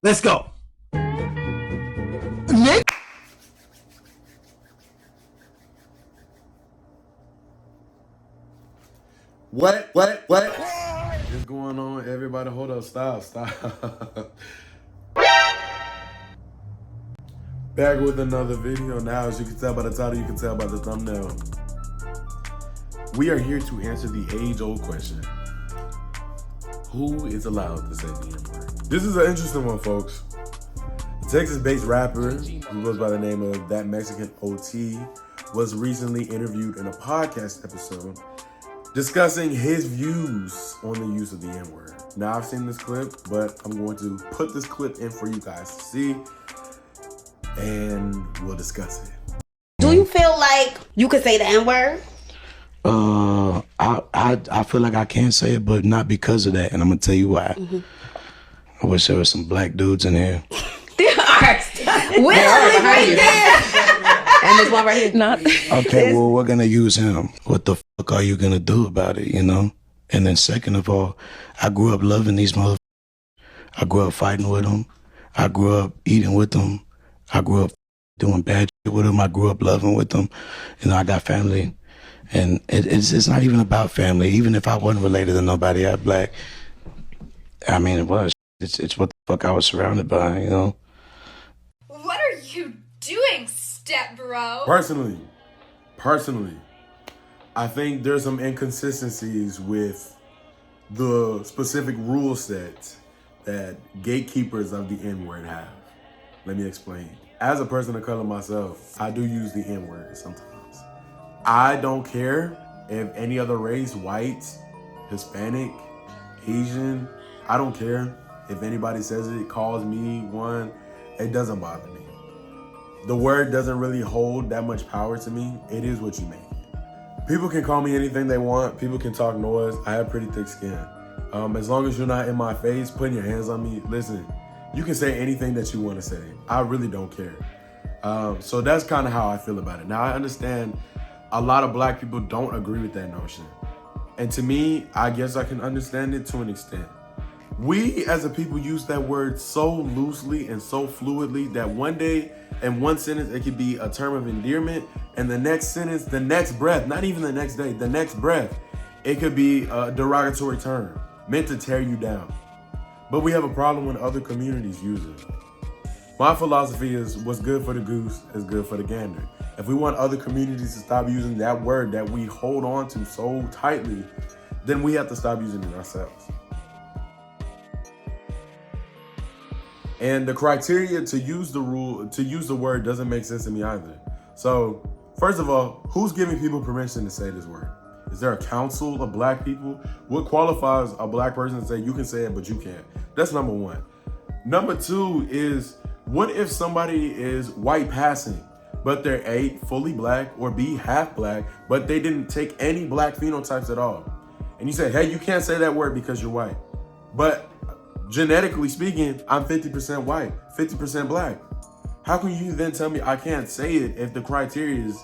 Let's go. What? What's going on, everybody? Hold up, stop. Back with another video now. As you can tell by the title, you can tell by the thumbnail. We are here to answer the age-old question. Who is allowed to say the N-word? This is an interesting one, folks. A Texas-based rapper who goes by the name of That Mexican OT was recently interviewed in a podcast episode discussing his views on the use of the N-word. Now, I've seen this clip, but I'm going to put this clip in for you guys to see, and we'll discuss it. Do you feel like you could say the N-word? I feel like I can say it, but not because of that, and I'm gonna tell you why. I wish there was some black dudes in here. There are. Will right there. And there's one right here. Not. Okay, well, we're gonna use him. What the fuck are you gonna do about it, you know? And then second of all, I grew up loving these motherfuckers. I grew up fighting with them. I grew up eating with them. I grew up doing bad shit with them. I grew up loving with them. You know, I got family. And it's not even about family. Even if I wasn't related to nobody out black, I mean, it was. It's what the fuck I was surrounded by, you know? What are you doing, step bro? Personally, I think there's some inconsistencies with the specific rule set that gatekeepers of the N-word have. Let me explain. As a person of color myself, I do use the N-word sometimes. I don't care if any other race, white, Hispanic, Asian, I don't care if anybody says it, calls me one, it doesn't bother me. The word doesn't really hold that much power to me. It is what you make it. People can call me anything they want. People can talk noise. I have pretty thick skin. As long as you're not in my face, putting your hands on me, listen, you can say anything that you want to say. I really don't care. So that's kind of how I feel about it. Now, I understand a lot of black people don't agree with that notion. And to me, I guess I can understand it to an extent. We as a people use that word so loosely and so fluidly that one day in one sentence, it could be a term of endearment, and the next sentence, the next breath, not even the next day, the next breath, it could be a derogatory term meant to tear you down. But we have a problem when other communities use it. My philosophy is what's good for the goose is good for the gander. If we want other communities to stop using that word that we hold on to so tightly, then we have to stop using it ourselves. And the criteria to use the word doesn't make sense to me either. So, first of all, who's giving people permission to say this word? Is there a council of black people? What qualifies a black person to say you can say it, but you can't? That's number one. Number two is, what if somebody is white passing, but they're A, fully black, or B, half black, but they didn't take any black phenotypes at all? And you say, hey, you can't say that word because you're white. But genetically speaking, I'm 50% white, 50% black. How can you then tell me I can't say it if the criteria is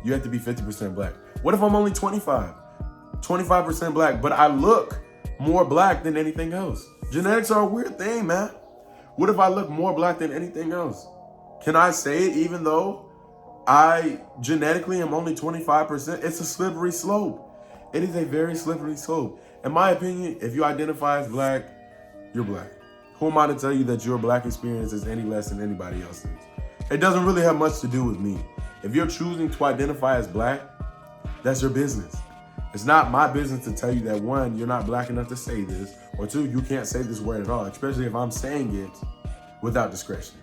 you have to be 50% black? What if I'm only 25% black, but I look more black than anything else? Genetics are a weird thing, man. What if I look more black than anything else? Can I say it even though I genetically am only 25%? It's a slippery slope. It is a very slippery slope. In my opinion, if you identify as black, you're black. Who am I to tell you that your black experience is any less than anybody else's? It doesn't really have much to do with me. If you're choosing to identify as black, that's your business. It's not my business to tell you that one, you're not black enough to say this, or two, you can't say this word at all, especially if I'm saying it without discretion.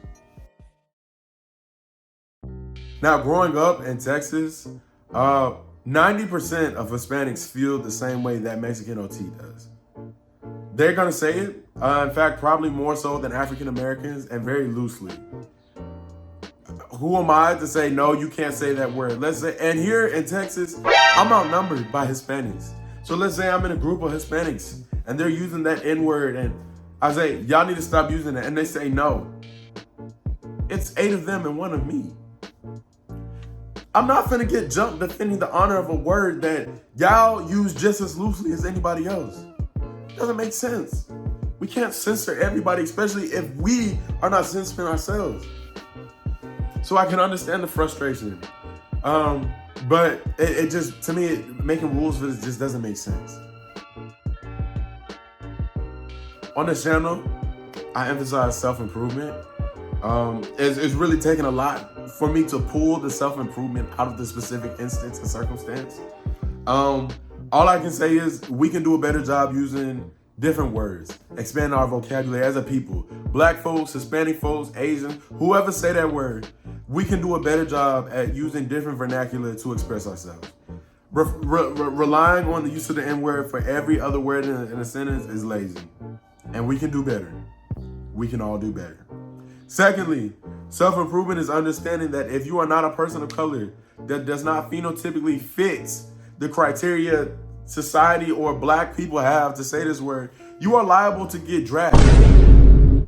Now, growing up in Texas, 90% of Hispanics feel the same way that Mexican OT does. They're gonna say it, in fact, probably more so than African Americans, and very loosely. Who am I to say, no, you can't say that word? Let's say, and here in Texas, I'm outnumbered by Hispanics. So let's say I'm in a group of Hispanics and they're using that N-word, and I say, y'all need to stop using it. And they say no. It's 8 of them and 1 of me. I'm not finna get jumped defending the honor of a word that y'all use just as loosely as anybody else. It doesn't make sense. We can't censor everybody, especially if we are not censoring ourselves. So I can understand the frustration. But it just, to me, making rules for this just doesn't make sense. On this channel, I emphasize self-improvement. It's really taken a lot for me to pull the self-improvement out of the specific instance and circumstance. All I can say is we can do a better job using different words, expand our vocabulary as a people. Black folks, Hispanic folks, Asian, whoever say that word, we can do a better job at using different vernacular to express ourselves. Relying on the use of the N-word for every other word in a sentence is lazy. And we can do better. We can all do better. Secondly, self-improvement is understanding that if you are not a person of color that does not phenotypically fit the criteria society or black people have to say this word, you are liable to get dragged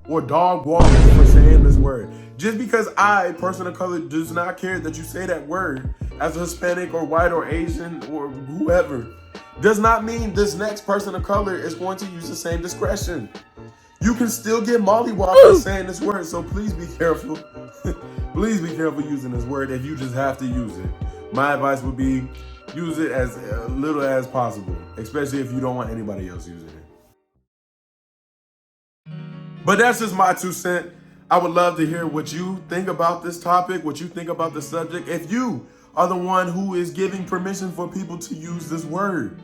or dog walked for saying this word. Just because I, person of color, does not care that you say that word as a Hispanic or white or Asian or whoever, does not mean this next person of color is going to use the same discretion. You can still get mollywopped for saying this word, so please be careful. Please be careful using this word if you just have to use it. My advice would be use it as little as possible, especially if you don't want anybody else using it. But that's just my 2 cents. I would love to hear what you think about this topic, what you think about the subject. If you are the one who is giving permission for people to use this word,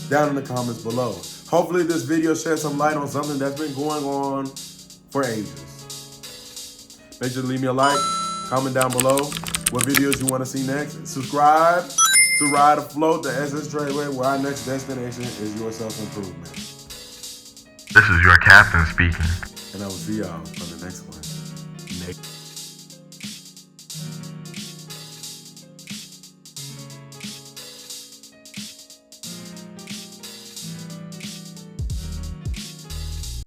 down in the comments below. Hopefully this video sheds some light on something that's been going on for ages. Make sure to leave me a like, comment down below what videos you want to see next. Subscribe to Ride Afloat, the SS Trailway, where our next destination is your self-improvement. This is your captain speaking. And I will see y'all on the next one.